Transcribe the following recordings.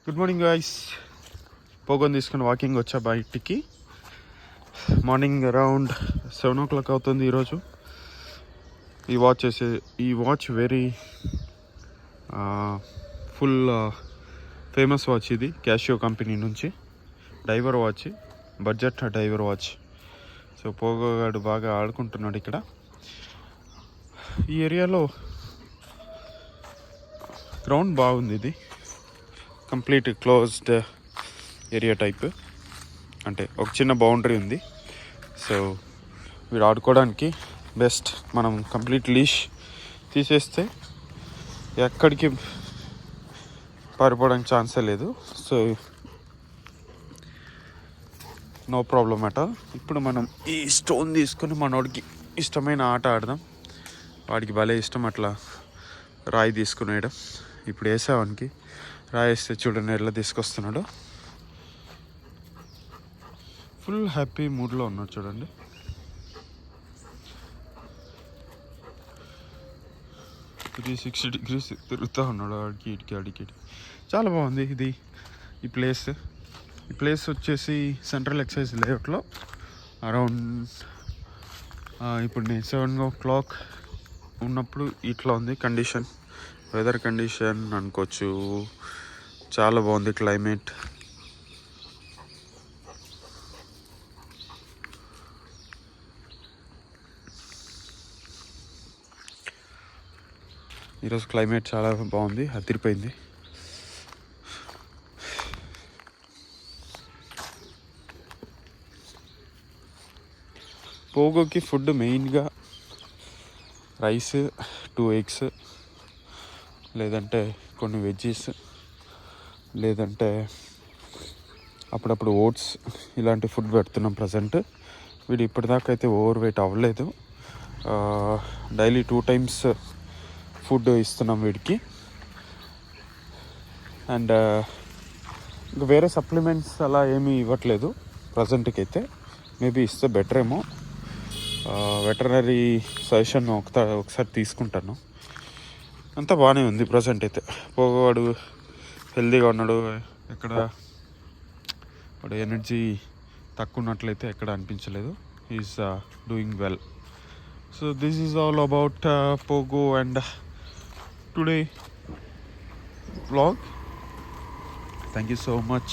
Good morning guys. పోగొని తీసుకుని walking వచ్చా బయటికి. మార్నింగ్ అరౌండ్ 7 o'clock అవుతుంది ఈరోజు. ఈ watch very full famous watch. ఇది క్యాషియో కంపెనీ నుంచి diver watch, budget diver watch. So పోగోగాడు బాగా ఆడుకుంటున్నాడు ఇక్కడ. ఈ ఏరియాలో గ్రౌండ్ బాగుంది. ఇది కంప్లీట్ క్లోజ్డ్ ఏరియా టైప్, అంటే ఒక చిన్న బౌండరీ ఉంది. సో వీడు ఆడుకోవడానికి బెస్ట్. మనం కంప్లీట్ లీష్ తీసేస్తే ఎక్కడికి పారిపోవడానికి ఛాన్సే లేదు. సో నో ప్రాబ్లం అట. ఇప్పుడు మనం ఈ స్టోన్ తీసుకొని మనోడికి ఇష్టమైన ఆట ఆడదాం. వాడికి భలే ఇష్టం అట్లా రాయి తీసుకునేయడం. ఇప్పుడు వేసావానికి రాయి వేస్తే చూడండి ఎట్లా తీసుకొస్తున్నాడు. ఫుల్ హ్యాపీ మూడ్లో ఉన్నాడు చూడండి. ఇది 360 degrees తిరుగుతూ ఉన్నాడు ఆడికి ఆడికి. చాలా బాగుంది ఇది. ఈ ప్లేస్ వచ్చేసి సెంట్రల్ ఎక్సైజ్ లేఅవుట్లో అరౌండ్ ఇప్పుడు నేను 7 o'clock ఉన్నప్పుడు ఇట్లా ఉంది కండిషన్. వెదర్ కండిషన్ అనుకోవచ్చు. చాలా బాగుంది క్లైమేట్. ఈరోజు క్లైమేట్ చాలా బాగుంది, అదిరిపోయింది. పోగోకి ఫుడ్ మెయిన్గా రైస్, 2 eggs, లేదంటే కొన్ని వెజ్జీస్, లేదంటే అప్పుడప్పుడు ఓట్స్, ఇలాంటి ఫుడ్ పెడుతున్నాం ప్రజెంట్. వీడు ఇప్పటిదాకా అయితే ఓవర్ వెయిట్ అవ్వలేదు. డైలీ 2 times ఫుడ్ ఇస్తున్నాం వీడికి. అండ్ ఇంకా వేరే సప్లిమెంట్స్ అలా ఏమీ ఇవ్వట్లేదు ప్రజెంట్కి అయితే. మేబీ ఇస్తే బెటర్ ఏమో. వెటర్నరీ సజెషన్ ఒకసారి తీసుకుంటాను. అంతా బాగానే ఉంది ప్రజెంట్ అయితే. పోగవాడు హెల్తీగా ఉన్నాడు. ఎక్కడ వాడు ఎనర్జీ తక్కువ ఉన్నట్లయితే ఎక్కడ అనిపించలేదు. Is doing well. So this is all about Pogo and today vlog. Thank you so much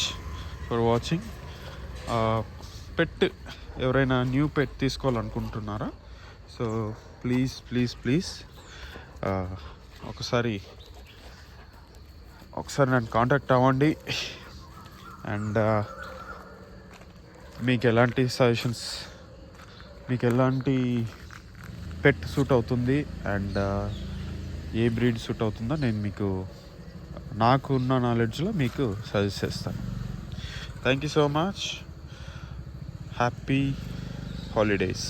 for watching. Pet ఎవరైనా న్యూ పెట్ తీసుకోవాలనుకుంటున్నారా? సో ప్లీజ్ ఒకసారి నన్ను కాంటాక్ట్ అవ్వండి. అండ్ మీకు ఎలాంటి సజెషన్స్, మీకు ఎలాంటి పెట్ సూట్ అవుతుంది అండ్ ఏ బ్రీడ్ సూట్ అవుతుందో నేను మీకు నాకున్న నాలెడ్జ్లో మీకు సజెస్ట్ చేస్తాను. Thank you so much. Happy holidays.